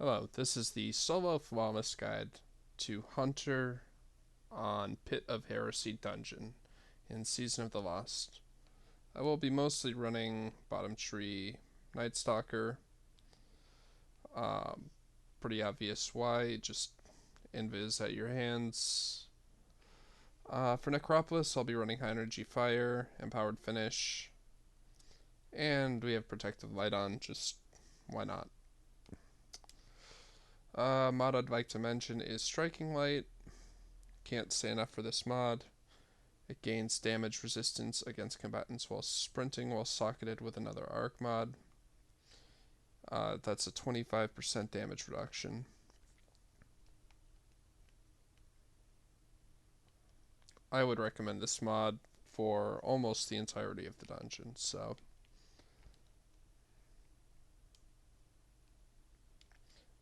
Hello, this is the solo flawless guide to Hunter on Pit of Heresy Dungeon in Season of the Lost. I will be mostly running Bottom Tree Night Stalker. Um, Pretty obvious why, just invis at your hands. For Necropolis, I'll be running High Energy Fire, Empowered Finish, and we have Protective Light on, just why not? Mod I'd like to mention is Striking Light. Can't say enough for this mod. It gains damage resistance against combatants while sprinting while socketed with another arc mod. That's a 25% damage reduction. I would recommend this mod for almost the entirety of the dungeon, so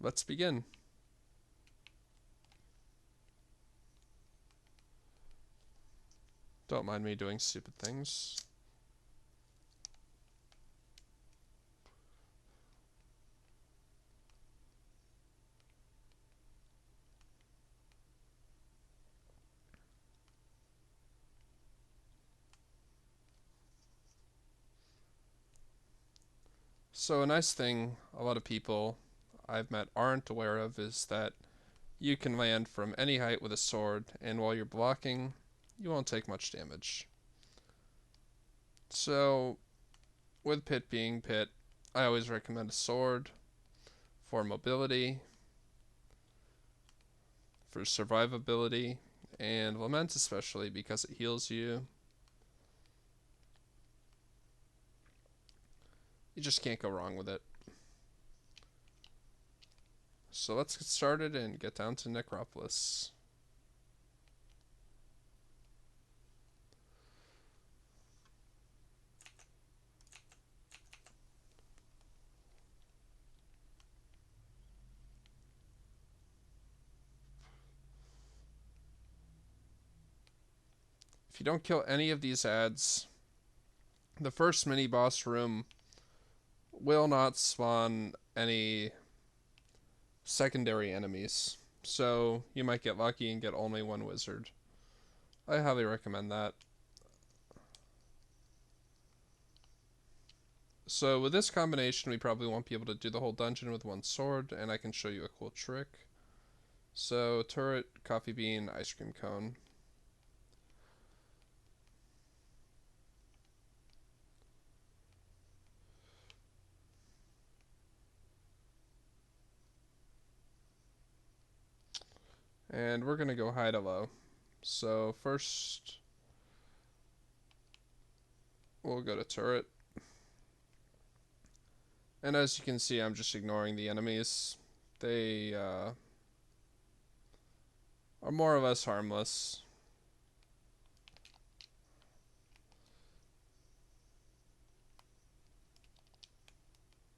let's begin. Don't mind me doing stupid things. So a nice thing a lot of people I've met aren't aware of is that you can land from any height with a sword, and while you're blocking, you won't take much damage. So, with Pit being Pit, I always recommend a sword for mobility, for survivability, and Lament especially because it heals you. You just can't go wrong with it. So let's get started and get down to Necropolis. If you don't kill any of these ads, the first mini boss room will not spawn any secondary enemies. So you might get lucky and get only one wizard. I highly recommend that. So with this combination, we probably won't be able to do the whole dungeon with one sword, and I can show you a cool trick. So turret, coffee bean, ice cream cone. And we're going to go high to low. So first, we'll go to turret. And as you can see, I'm just ignoring the enemies. They are more or less harmless.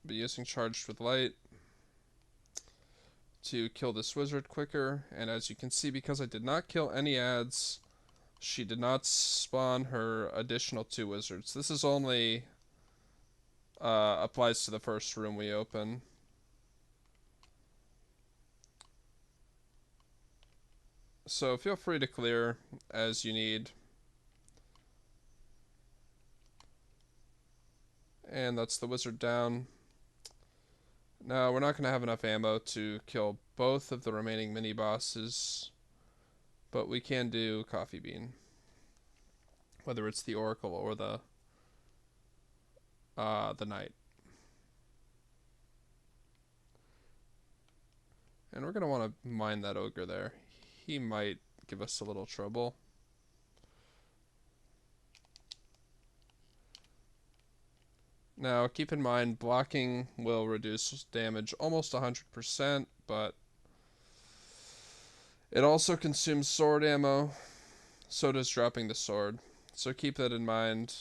Be using charged with light to kill this wizard quicker. And as you can see, because I did not kill any ads, she did not spawn her additional 2 wizards. This is only applies to the first room we open. So feel free to clear as you need. And that's the wizard down. Now, we're not going to have enough ammo to kill both of the remaining mini-bosses, but we can do Coffee Bean. Whether it's the Oracle or the Knight. And we're going to want to mine that ogre there. He might give us a little trouble. Now, keep in mind, blocking will reduce damage almost 100%, but it also consumes sword ammo. So does dropping the sword. So keep that in mind.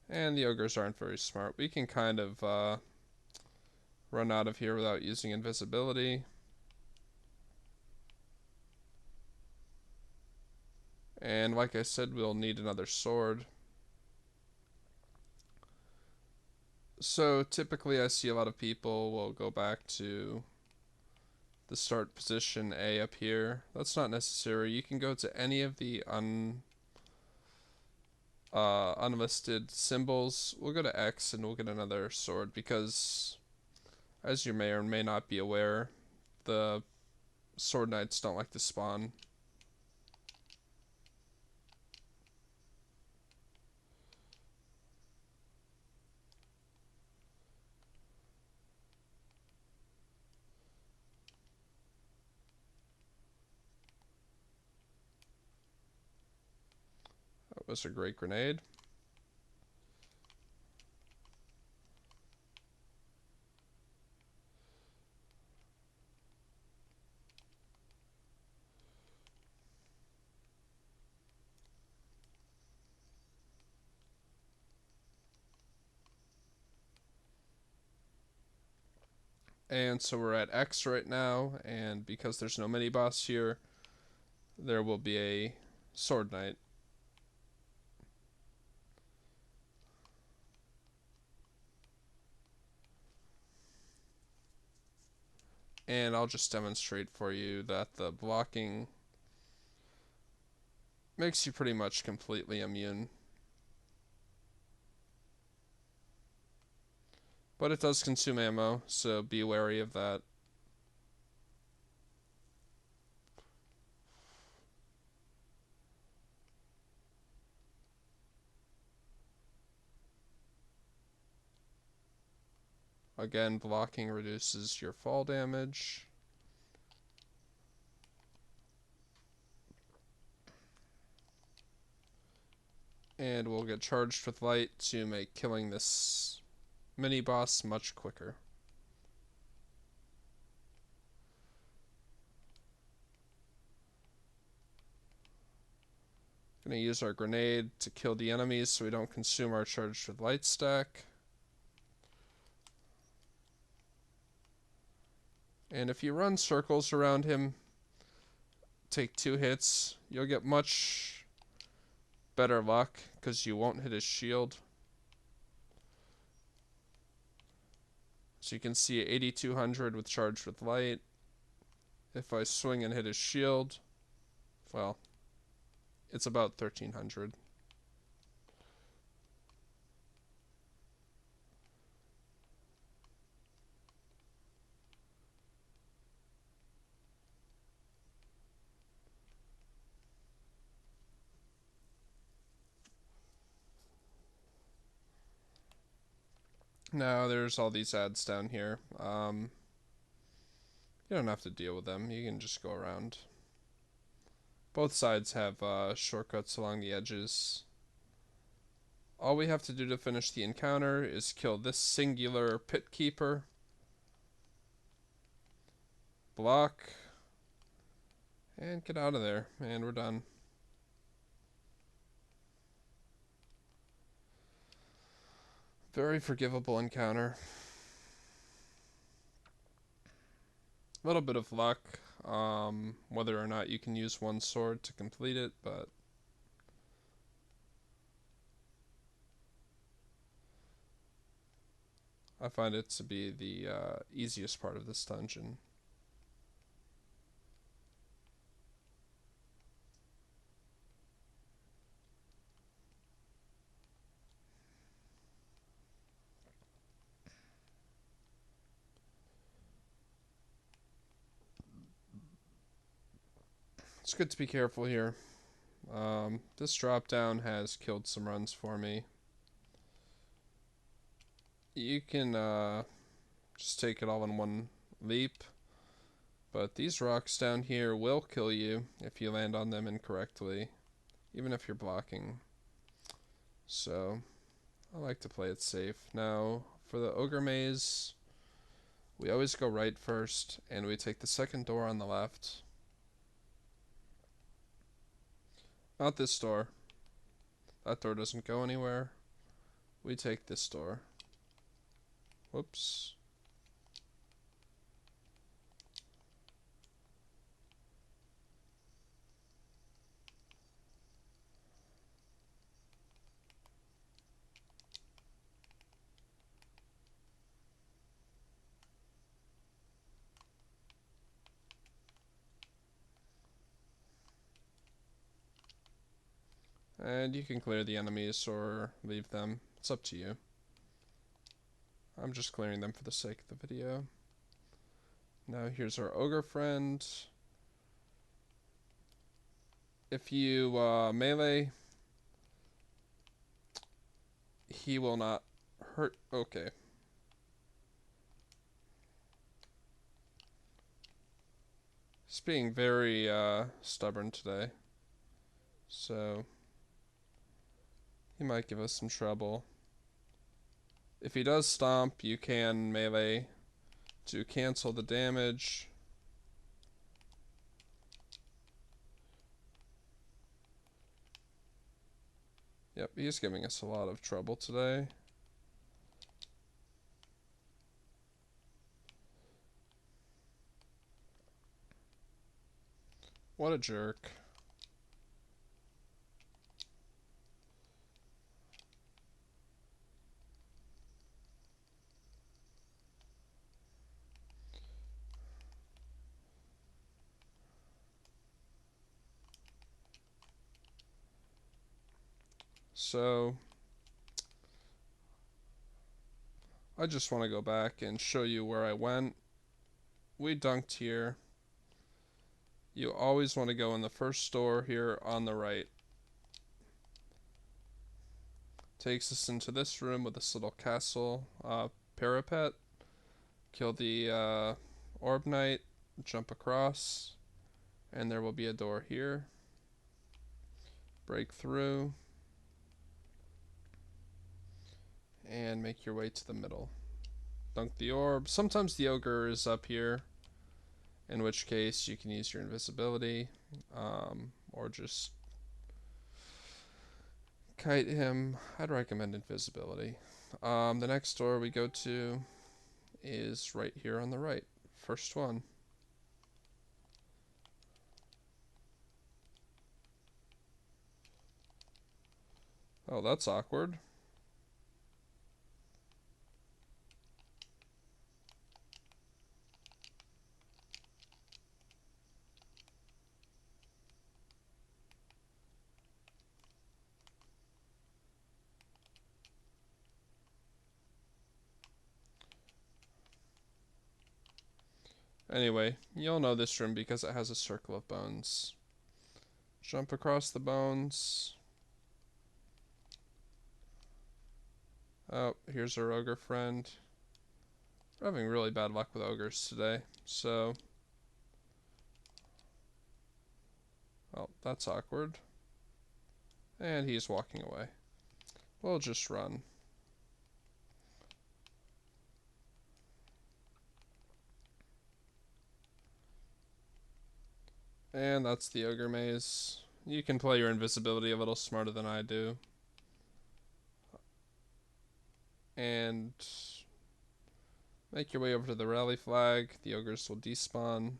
And the ogres aren't very smart. We can kind of run out of here without using invisibility. And like I said, we'll need another sword. So typically I see a lot of people will go back to the start position A up here. That's not necessary. You can go to any of the unlisted symbols. We'll go to X and we'll get another sword because, as you may or may not be aware, the sword knights don't like to spawn. That was a great grenade. And so we're at X right now, and because there's no mini boss here, there will be a sword knight. And I'll just demonstrate for you that the blocking makes you pretty much completely immune. But it does consume ammo, so be wary of that. Again, blocking reduces your fall damage. And we'll get charged with light to make killing this mini boss much quicker. Gonna use our grenade to kill the enemies so we don't consume our charged with light stack. And if you run circles around him, take 2 hits, you'll get much better luck because you won't hit his shield. So you can see 8200 with charged with light. If I swing and hit his shield, well, it's about 1300. Now there's all these ads down here. You don't have to deal with them. You can just go around. Both sides have shortcuts along the edges. All we have to do to finish the encounter is kill this singular pit keeper. Block. And get out of there. And we're done. Very forgivable encounter. A little bit of luck, whether or not you can use one sword to complete it, but I find it to be the easiest part of this dungeon. It's good to be careful here. This drop down has killed some runs for me. You can just take it all in one leap, but these rocks down here will kill you if you land on them incorrectly, even if you're blocking. So I like to play it safe. Now for the ogre maze, we always go right first, and we take the second door on the left. Not this door. That door doesn't go anywhere. We take this door. Whoops. And you can clear the enemies or leave them. It's up to you. I'm just clearing them for the sake of the video. Now here's our ogre friend. If you melee, he will not hurt. Okay. He's being very stubborn today. So he might give us some trouble. If he does stomp, you can melee to cancel the damage. Yep, he's giving us a lot of trouble today. What a jerk. So I just want to go back and show you where I went. We dunked here. You always want to go in the first door here on the right. Takes us into this room with this little castle parapet. Kill the orb knight, jump across, and there will be a door here. Break through, and make your way to the middle. Dunk the orb. Sometimes the ogre is up here, in which case you can use your invisibility, or just kite him. I'd recommend invisibility. The next door we go to is right here on the right. First one. Oh, that's awkward. Anyway, you'll know this room because it has a circle of bones. Jump across the bones. Oh, here's our ogre friend. We're having really bad luck with ogres today, so... Oh, that's awkward. And he's walking away. We'll just run. And that's the ogre maze. You can play your invisibility a little smarter than I do. And make your way over to the rally flag. The ogres will despawn.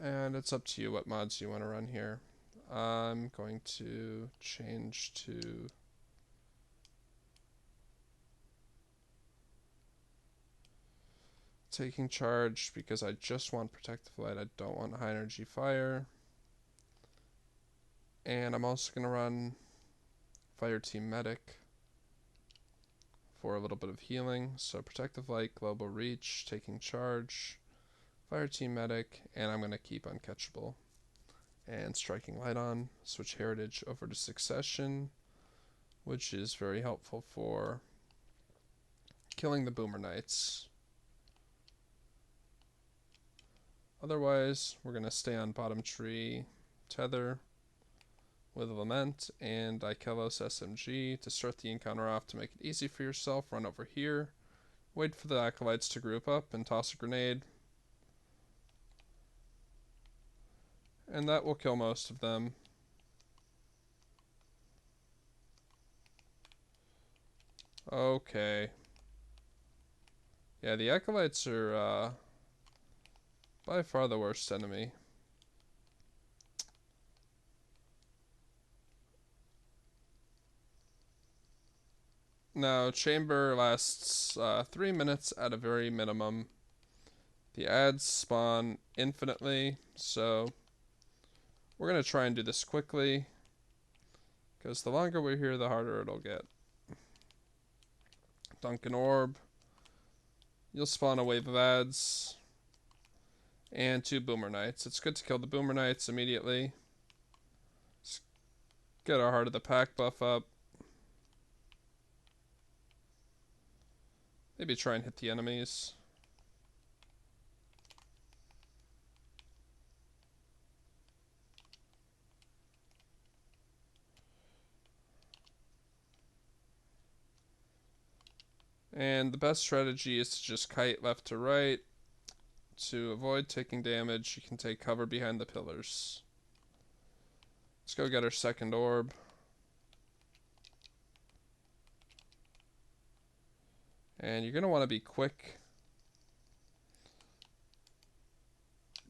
And it's up to you what mods you want to run here. I'm going to change to taking charge because I just want protective light. I don't want high energy fire. And I'm also going to run fire team medic for a little bit of healing. So protective light, global reach, taking charge, fire team medic, and I'm going to keep uncatchable. And striking light on, switch heritage over to succession, which is very helpful for killing the boomer knights. Otherwise, we're going to stay on bottom tree, tether with lament and Ikelos SMG to start the encounter off. To make it easy for yourself, run over here, wait for the acolytes to group up and toss a grenade. And that will kill most of them. Okay. Yeah, the acolytes are by far the worst enemy. Now, chamber lasts 3 minutes at a very minimum. The ads spawn infinitely, so we're going to try and do this quickly, because the longer we're here, the harder it'll get. Duncan Orb. You'll spawn a wave of ads. And 2 Boomer Knights. It's good to kill the Boomer Knights immediately. Let's get our Heart of the Pack buff up. Maybe try and hit the enemies. And the best strategy is to just kite left to right. To avoid taking damage, you can take cover behind the pillars. Let's go get our second orb. And you're going to want to be quick,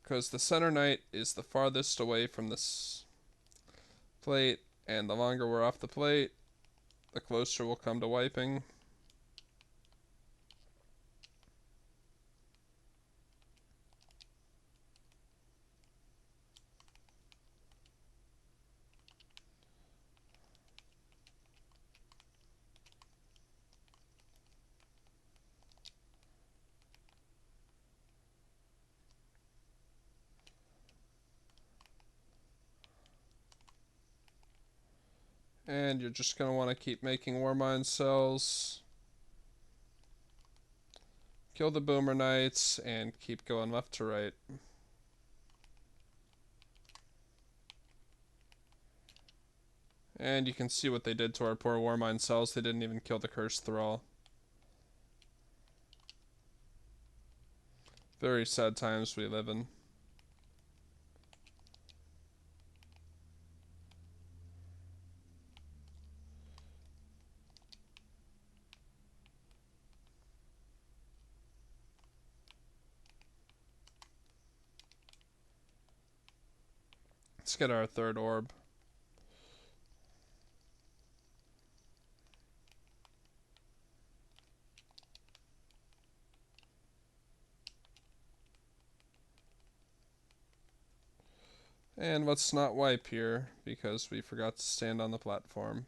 because the center knight is the farthest away from this plate, and the longer we're off the plate, the closer we'll come to wiping. And you're just going to want to keep making Warmind cells. Kill the Boomer Knights and keep going left to right. And you can see what they did to our poor Warmind cells. They didn't even kill the Cursed Thrall. Very sad times we live in. Let's get our third orb. And let's not wipe here, because we forgot to stand on the platform.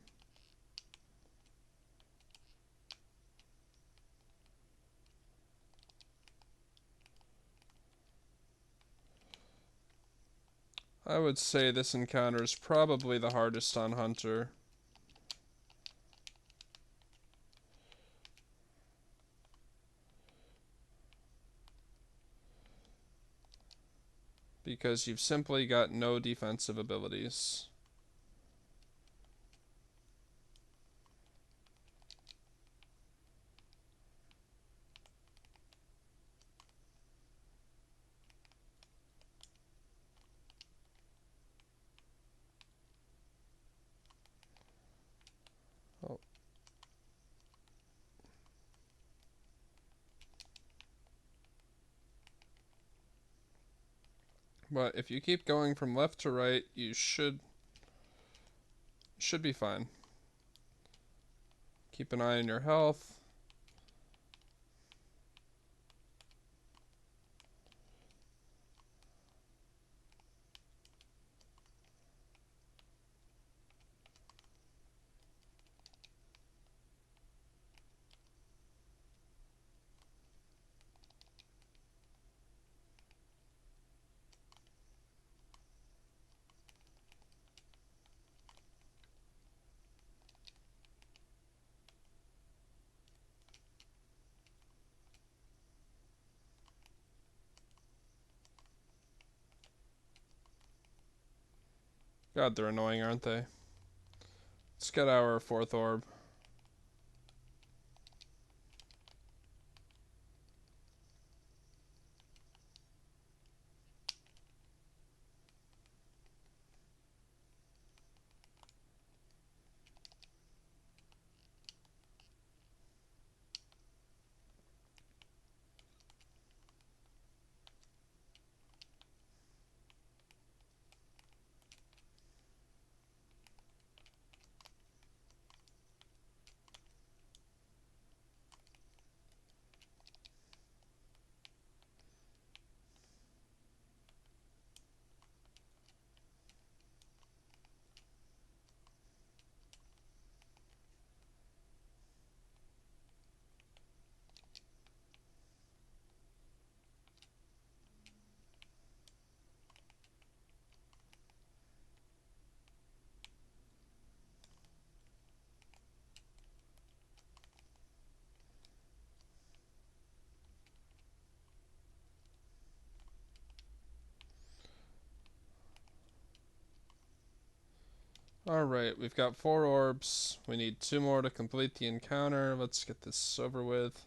I would say this encounter is probably the hardest on Hunter. Because you've simply got no defensive abilities. Oh. But if you keep going from left to right, you should be fine. Keep an eye on your health. God, they're annoying, aren't they? Let's get our fourth orb. Alright, we've got 4 orbs. We need 2 more to complete the encounter. Let's get this over with.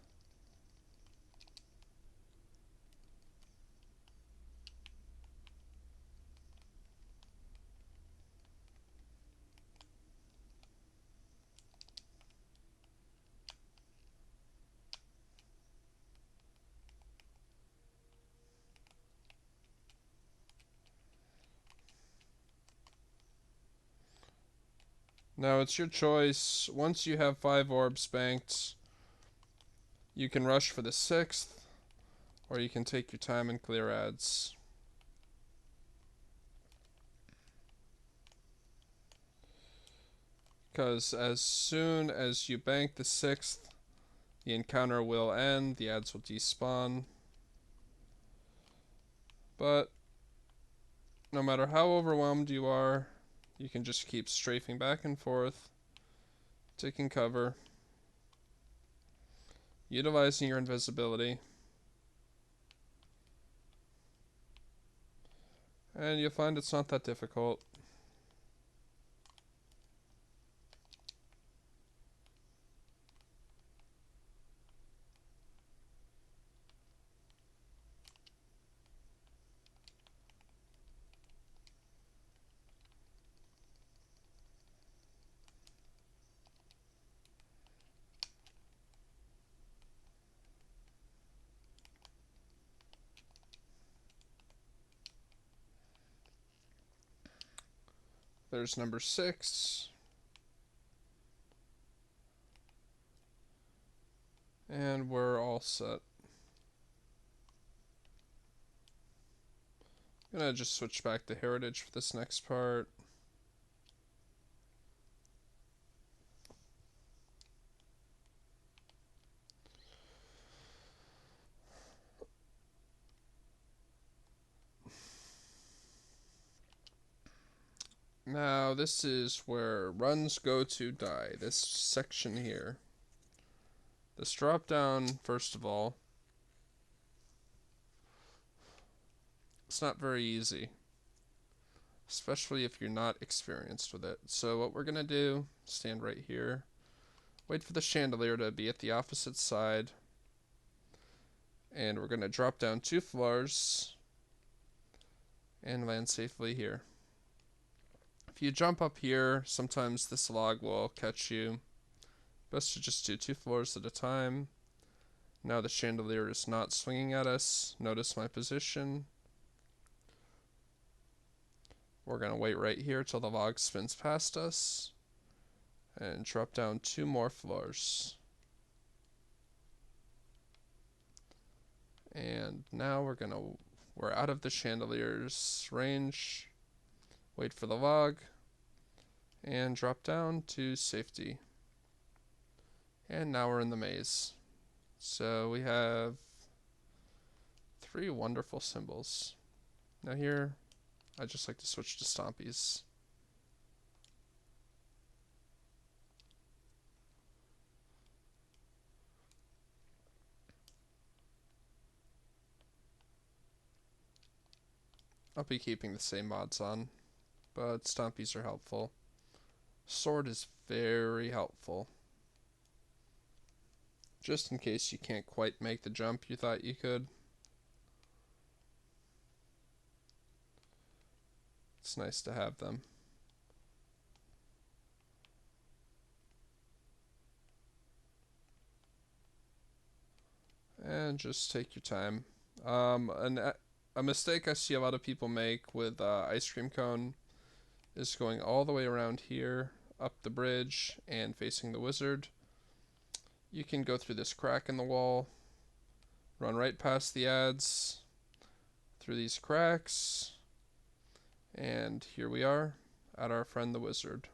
Now it's your choice. Once you have 5 orbs banked, you can rush for the 6th, or you can take your time and clear ads. Because as soon as you bank the 6th, the encounter will end, the ads will despawn. But no matter how overwhelmed you are, you can just keep strafing back and forth, taking cover, utilizing your invisibility, and you'll find it's not that difficult. There's number 6. And we're all set. I'm gonna just switch back to Heritage for this next part. Now, this is where runs go to die. This section here. This drop down, first of all, it's not very easy, especially if you're not experienced with it. So what we're gonna do, stand right here, wait for the chandelier to be at the opposite side, and we're gonna drop down 2 floors and land safely here. If you jump up here, sometimes this log will catch you. Best to just do 2 floors at a time. Now the chandelier is not swinging at us. Notice my position. We're going to wait right here till the log spins past us and drop down 2 more floors. And now we're out of the chandelier's range. Wait for the log and drop down to safety. And now we're in the maze. So we have 3 wonderful symbols. Now here, I just like to switch to Stompies. I'll be keeping the same mods on, but Stompies are helpful. Sword is very helpful. Just in case you can't quite make the jump you thought you could. It's nice to have them. And just take your time. A mistake I see a lot of people make with ice cream cone is going all the way around here, up the bridge, and facing the wizard. You can go through this crack in the wall, run right past the ads, through these cracks, and here we are at our friend the wizard.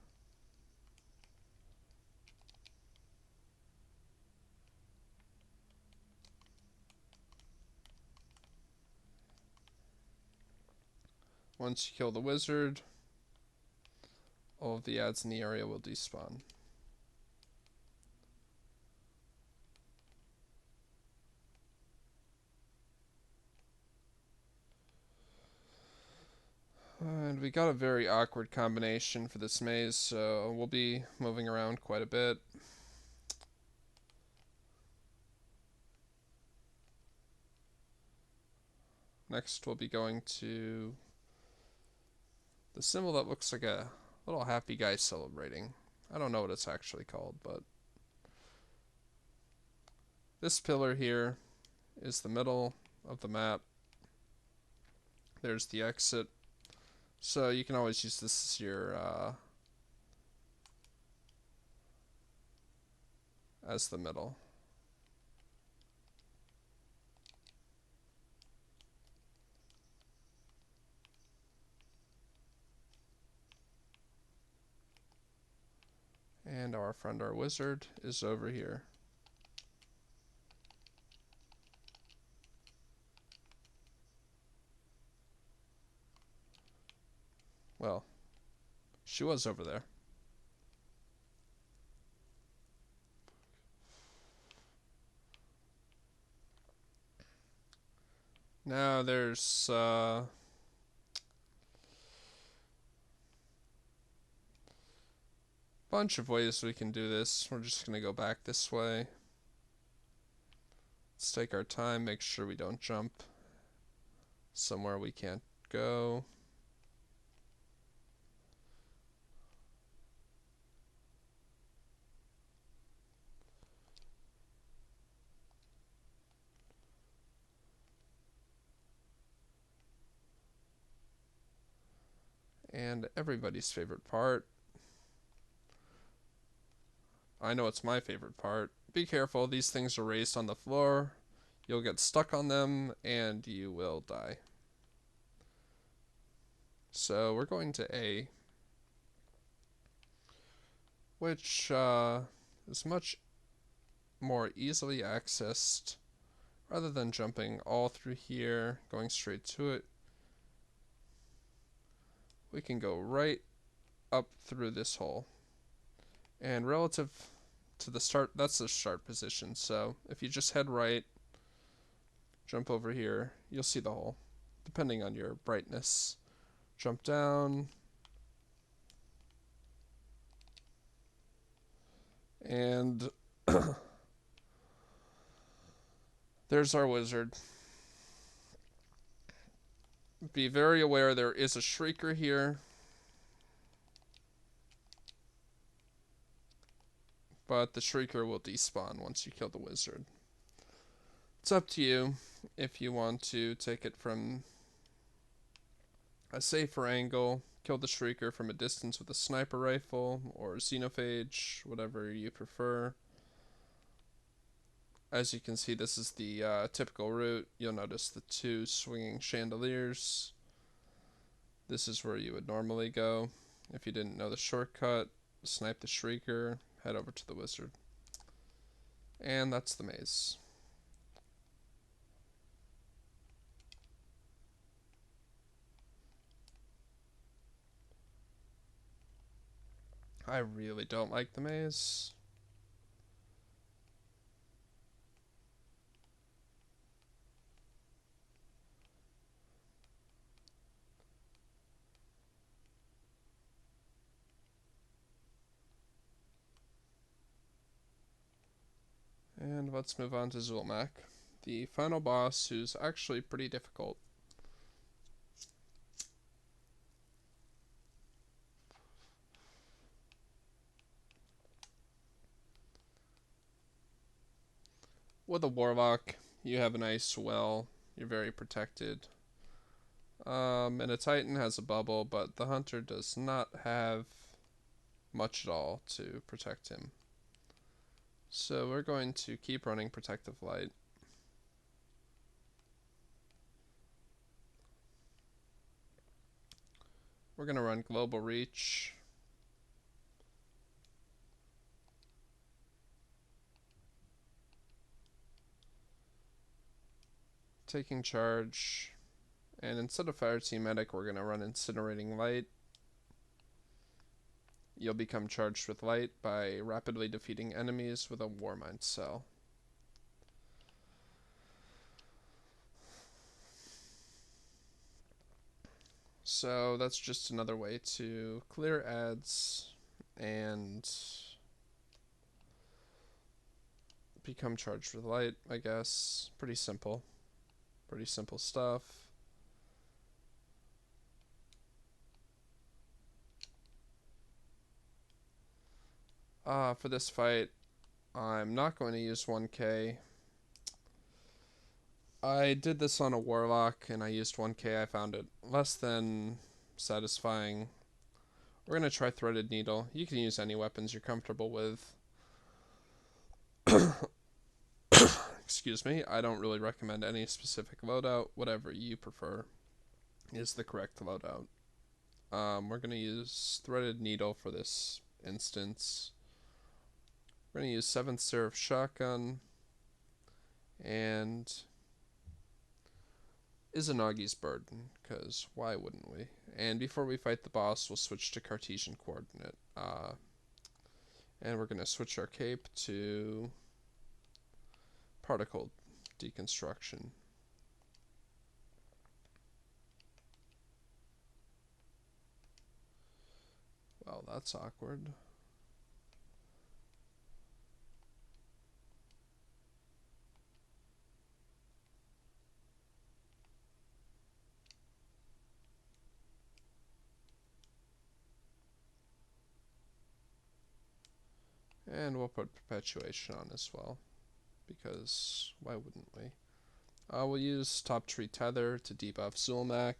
Once you kill the wizard, all of the ads in the area will despawn. And And we got a very awkward combination for this maze, so we'll be moving around quite a bit. Next, we'll be going to the symbol that looks like a little happy guy celebrating. I don't know what it's actually called, but this pillar here is the middle of the map. There's the exit. So you can always use this as your as the middle. And our friend, our wizard, is over here. Well, she was over there. Now there's bunch of ways we can do this. We're just gonna go back this way. Let's take our time, make sure we don't jump somewhere we can't go. And everybody's favorite part. I know it's my favorite part. Be careful, these things are raised on the floor. You'll get stuck on them and you will die. So we're going to A, which is much more easily accessed rather than jumping all through here, going straight to it. We can go right up through this hole. And relative to the start, that's the start position. So if you just head right, jump over here, you'll see the hole, depending on your brightness. Jump down. And there's our wizard. Be very aware there is a shrieker here. But the shrieker will despawn once you kill the wizard. It's up to you if you want to take it from a safer angle, kill the shrieker from a distance with a sniper rifle or xenophage, whatever you prefer. As you can see, this is the typical route. You'll notice the two swinging chandeliers. This is where you would normally go. If you didn't know the shortcut, snipe the shrieker, head over to the wizard. And that's the maze. I really don't like the maze. And let's move on to Zulmak, the final boss, who's actually pretty difficult. With a warlock, you have a nice well. You're very protected. And a titan has a bubble, but the hunter does not have much at all to protect him. So we're going to keep running Protective Light. We're going to run Global Reach. Taking charge. And instead of Fire Team Medic, we're going to run Incinerating Light. You'll become charged with light by rapidly defeating enemies with a Warmind cell. So that's just another way to clear ads and become charged with light, I guess. Pretty simple. Pretty simple stuff. For this fight, I'm not going to use 1k. I did this on a warlock and I used 1k. I found it less than satisfying. We're going to try threaded needle. You can use any weapons you're comfortable with. Excuse me. I don't really recommend any specific loadout. Whatever you prefer is the correct loadout. We're going to use threaded needle for this instance. We're going to use 7th Seraph Shotgun and Izanagi's Burden, because why wouldn't we? And before we fight the boss, we'll switch to Cartesian coordinate. And we're going to switch our cape to particle deconstruction. Well, that's awkward. And we'll put perpetuation on as well, because why wouldn't we? We'll use top tree tether to debuff Zulmak.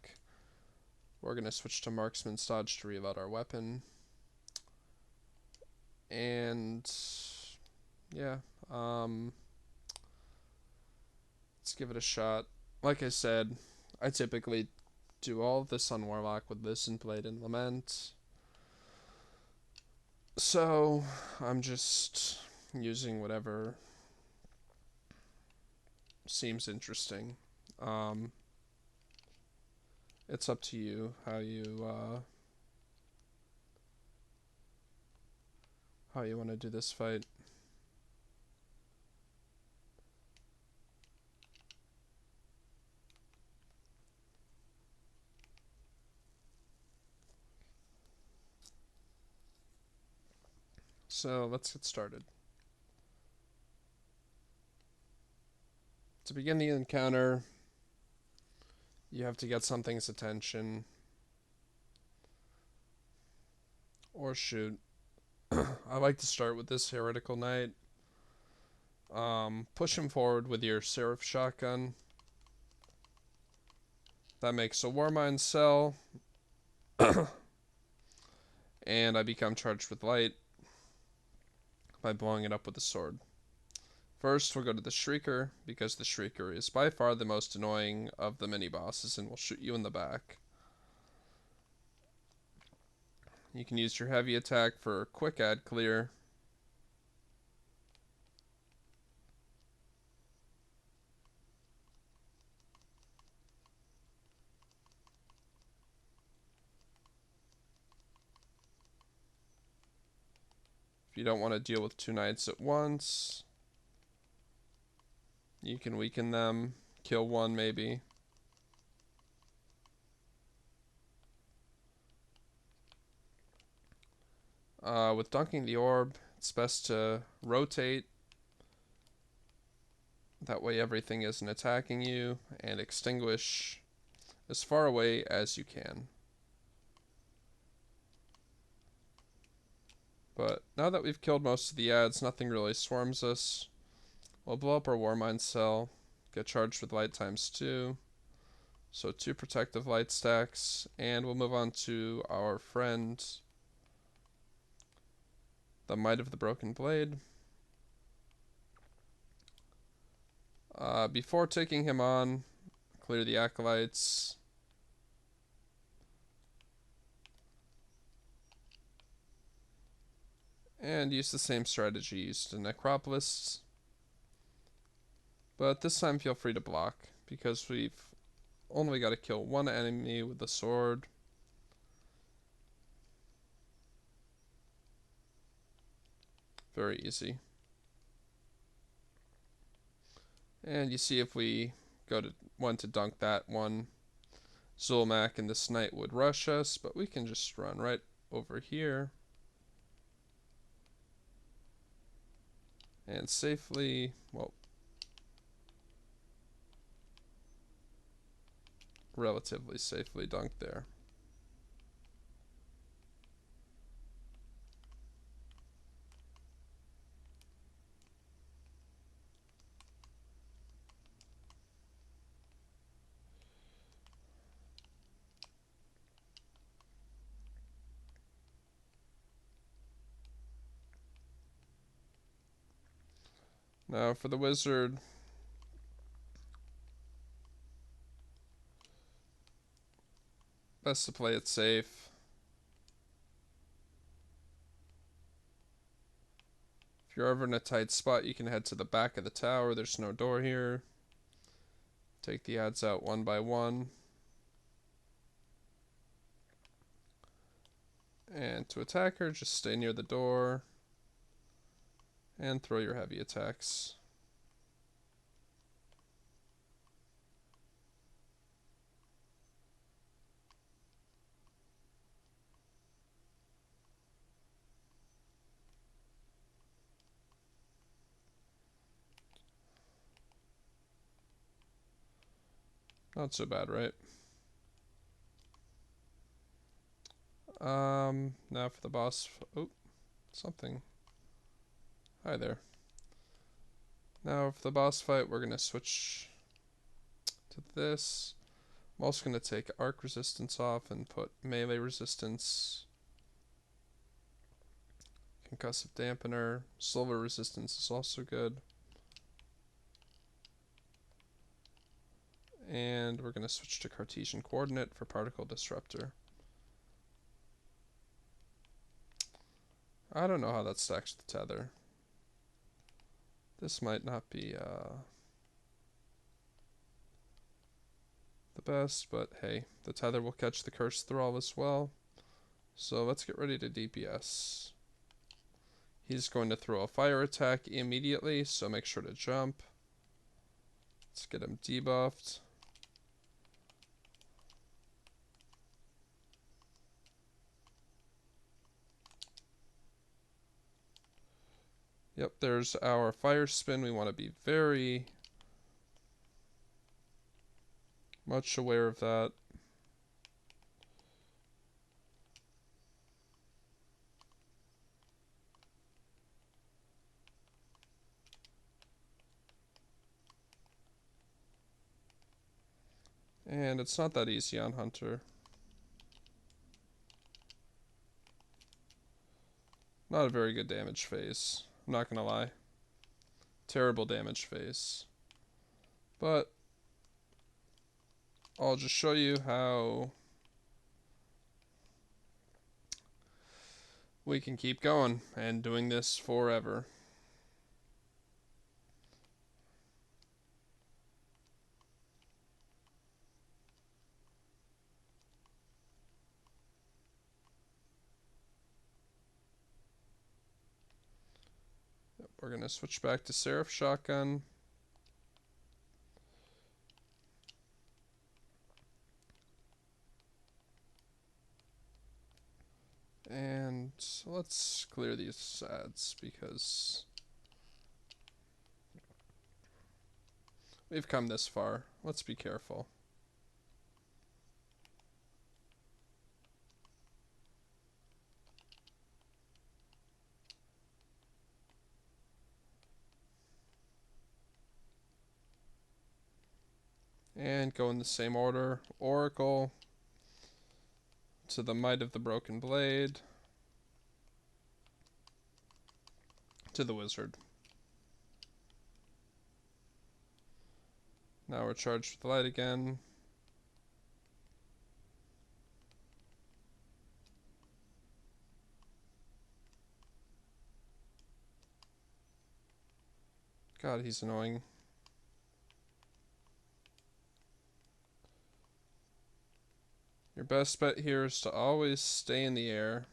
We're going to switch to marksman's dodge to reload our weapon. And yeah, let's give it a shot. Like I said, I typically do all of this on Warlock with Listen, Blade, and Lament. So I'm just using whatever seems interesting. It's up to you how you want to do this fight. So let's get started. To begin the encounter, you have to get something's attention. Or shoot. I like to start with this Heretical Knight. Push him forward with your Seraph Shotgun. That makes a Warmind cell. And I become charged with light by blowing it up with a sword. First, we'll go to the Shrieker, because the Shrieker is by far the most annoying of the mini-bosses and will shoot you in the back. You can use your heavy attack for quick ad clear. If you don't want to deal with 2 knights at once, you can weaken them, kill one maybe. With dunking the orb, it's best to rotate. That way everything isn't attacking you, and extinguish as far away as you can. But now that we've killed most of the ads, nothing really swarms us. We'll blow up our Warmind cell, get charged with light times 2. So 2 protective light stacks, and we'll move on to our friend, the Might of the Broken Blade. Before taking him on, clear the acolytes. And use the same strategy used in Necropolis. But this time feel free to block, because we've only got to kill one enemy with the sword. Very easy. And you see if we want to dunk that one, Zulmak and this knight would rush us, but we can just run right over here and safely, well, relatively safely dunk there. Now for the wizard, best to play it safe. If you're ever in a tight spot, you can head to the back of the tower. There's no door here. Take the adds out one by one. And to attack her, just stay near the door and throw your heavy attacks. Not so bad, right? Now for the boss. Oh, something. Hi there. Now for the boss fight, we're gonna switch to this. I'm also gonna take arc resistance off and put melee resistance, concussive dampener, silver resistance is also good. And we're gonna switch to Cartesian coordinate for particle disruptor. I don't know how that stacks the tether. This might not be the best, but hey, the tether will catch the curse thrall as well. So let's get ready to DPS. He's going to throw a fire attack immediately, so make sure to jump. Let's get him debuffed. Yep, there's our fire spin. We want to be very much aware of that. And it's not that easy on Hunter. Not a very good damage phase. I'm not gonna lie. Terrible damage phase. But I'll just show you how we can keep going and doing this forever. Yep, we're gonna switch back to Seraph Shotgun. And let's clear these ads because we've come this far. Let's be careful. And go in the same order. Oracle to the Might of the Broken Blade to the Wizard. Now we're charged with light again. God, he's annoying. Your best bet here is to always stay in the air.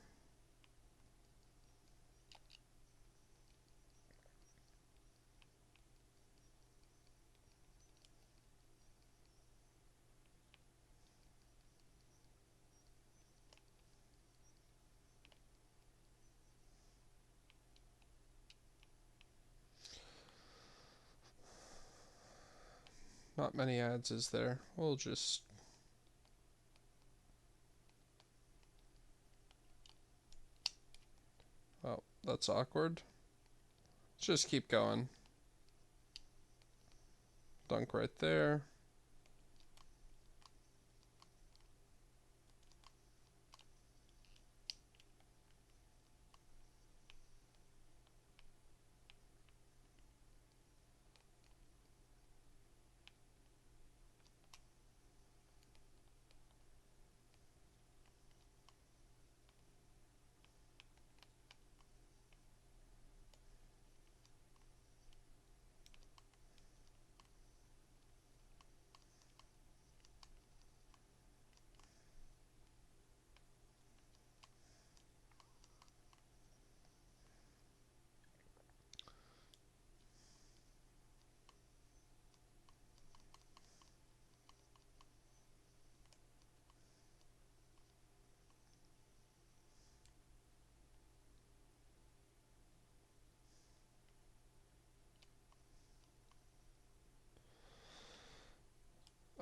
Not many ads, is there? We'll just... Oh, that's awkward. Let's just keep going. Dunk right there.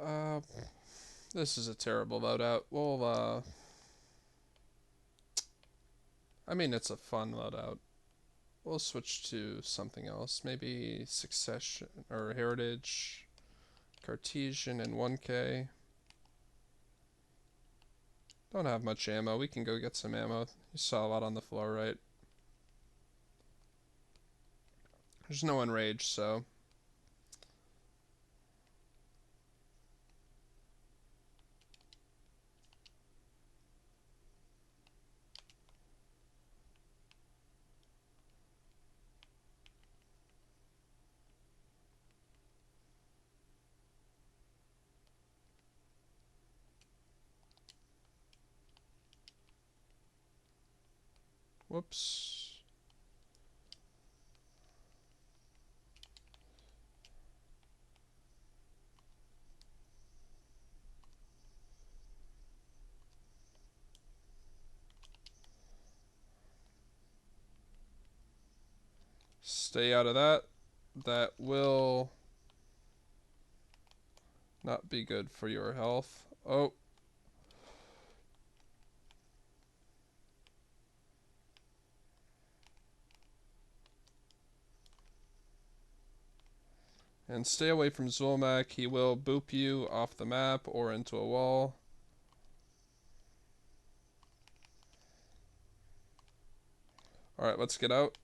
Uh, this is a terrible loadout. We'll, I mean, it's a fun loadout. We'll switch to something else. Maybe Succession or Heritage, Cartesian, and 1K. Don't have much ammo. We can go get some ammo. You saw a lot on the floor, right? There's no enrage, so... Whoops. Stay out of that. That will not be good for your health. Oh. And stay away from Zulmak. He will boop you off the map or into a wall. Alright, let's get out.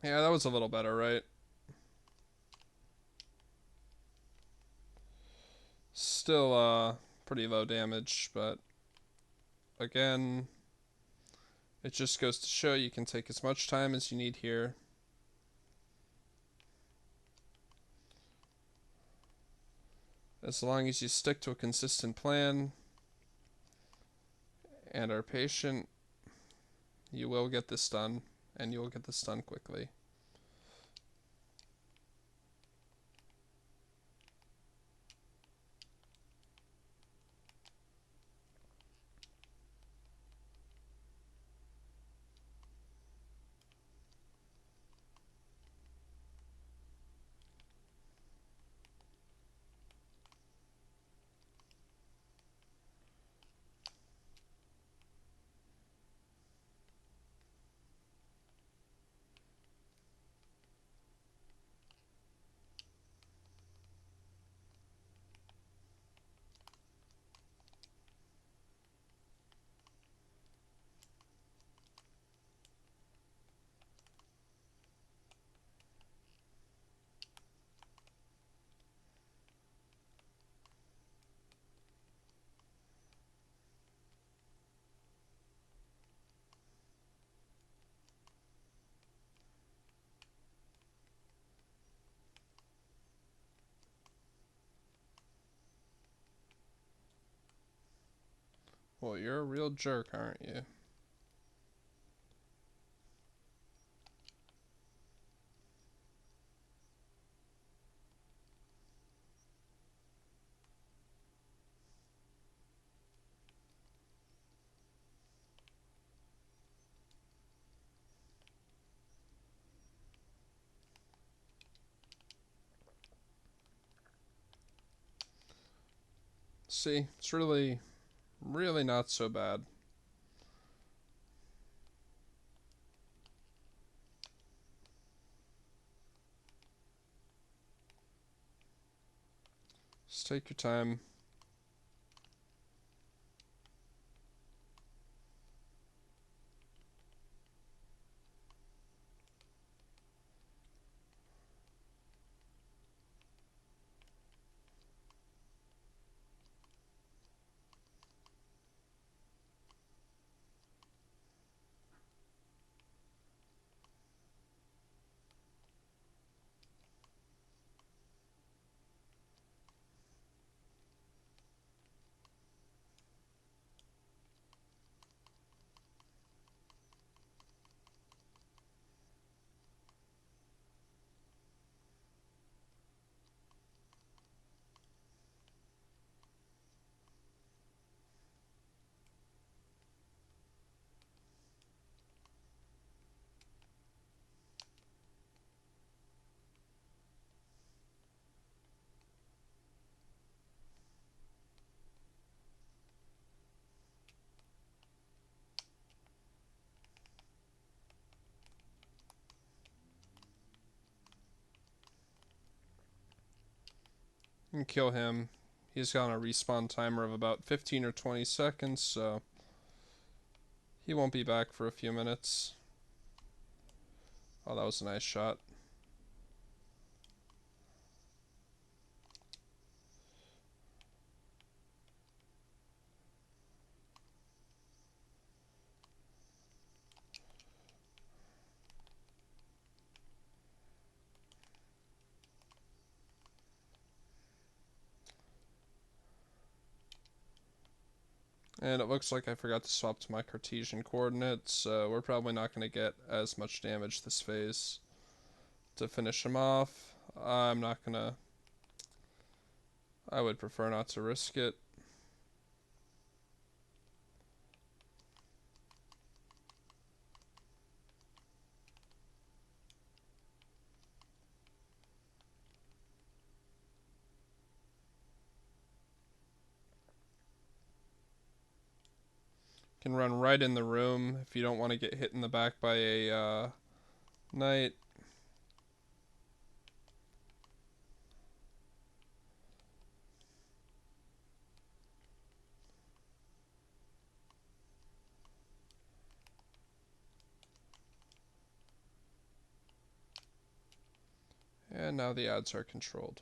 Yeah, that was a little better, right? Still, pretty low damage, but again, it just goes to show you can take as much time as you need here. As long as you stick to a consistent plan and are patient, you will get this done, and you will get this done quickly. Well, you're a real jerk, aren't you? See, it's really, really not so bad. Just take your time. And kill him. He's got a respawn timer of about 15 or 20 seconds, so he won't be back for a few minutes. Oh, that was a nice shot. And it looks like I forgot to swap to my Cartesian coordinates, so we're probably not going to get as much damage this phase. To finish him off, I'm not going to... I would prefer not to risk it. Can run right in the room if you don't want to get hit in the back by a knight. And now the ads are controlled.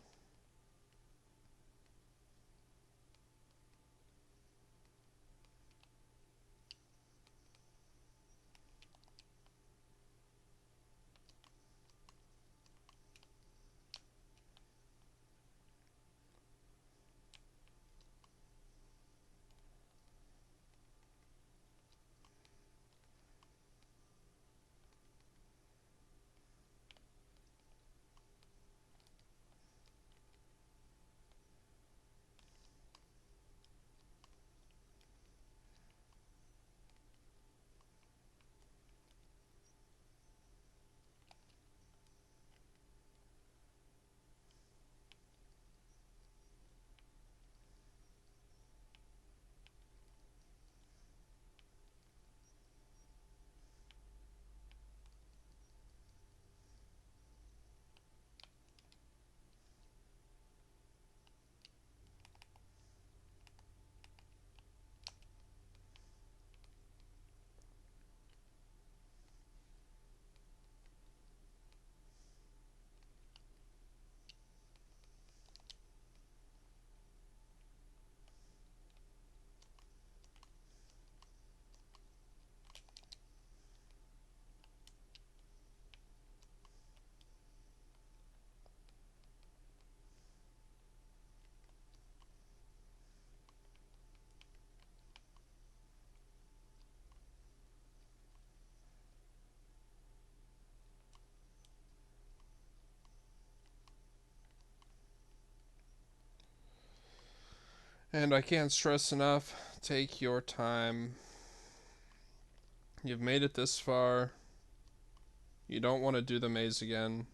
And I can't stress enough, take your time. You've made it this far. You don't want to do the maze again.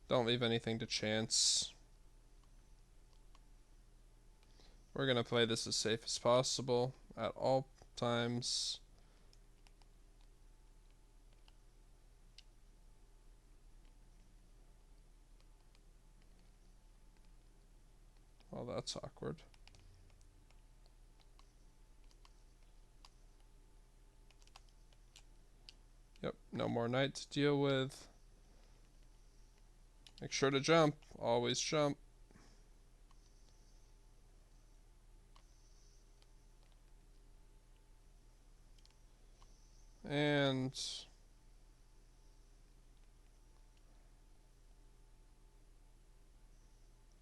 Don't leave anything to chance. We're going to play this as safe as possible at all times. Oh, that's awkward. Yep, no more knight to deal with. Make sure to jump. Always jump. And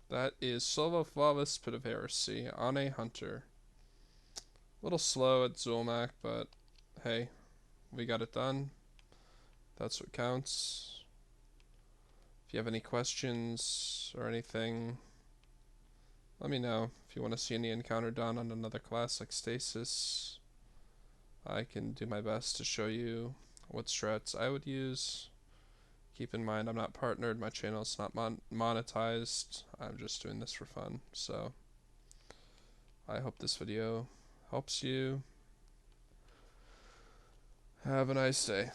that is Silva Flawless Pit of Heresy on a Hunter. A little slow at Zulmak, but hey, we got it done. That's what counts. If you have any questions or anything, let me know. If you want to see any encounter done on another class like Stasis, I can do my best to show you what strats I would use. Keep in mind, I'm not partnered. My channel's not monetized. I'm just doing this for fun. So I hope this video helps you. Have a nice day.